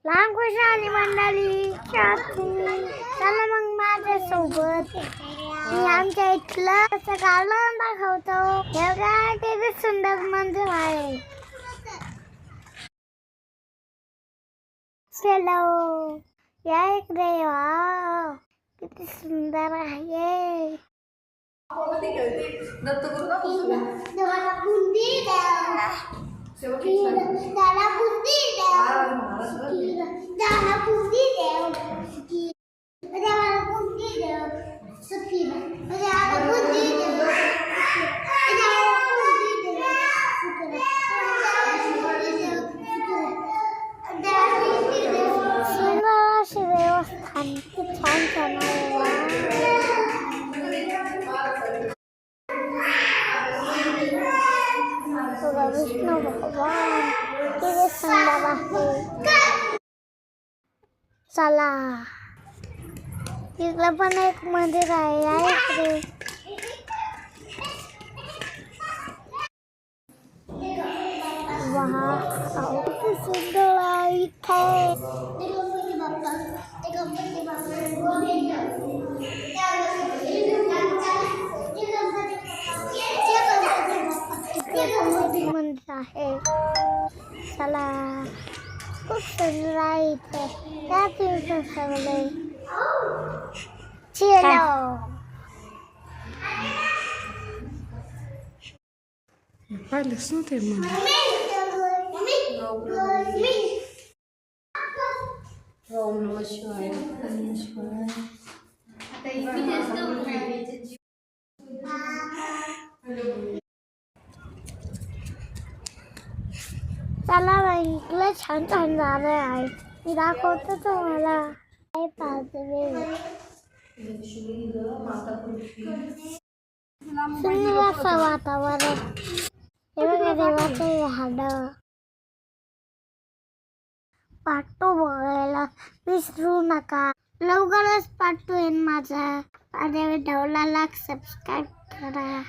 लहान खुशाली मंडळी चला मग माझ्यासोबत मी आमच्या इथलं असं गार्डन दाखवतो. हे काय किती सुंदर मंदिर आहे. चलो या इकडे. वाव किती सुंदर आहे. त्याला बुंदी द्या. त्याला बुंदी द्या. त्याला बुंदी द्या. त्याला बुंदी द्या. सखीला त्याला बुंदी द्या. सुंदर अशी देवस्थान खूप छान छान आहे. विष्णू भगवान किती सुंदर आहे. चला इकडं पण एक मंदिर आहे. या इकडे. वाह किती सुंदर आहे इथे. मंदिर आहे. चला खूप सुंदर आहे इथे. त्या दिवशी सगळे चलो पाहिलंच नव्हते मग. ओम नमः शिवाय. चला बाई इकडे छान छान झाले आहे. मी दाखवतो तुम्हाला. सुंदर असं वातावरण. हे बघा देवाचे हाड. पार्ट 2 बघायला विसरू नका. लवकरच पार्ट 2 येईल माझा. माझ्या व्हिडिओला लाईक सबस्क्राईब करा.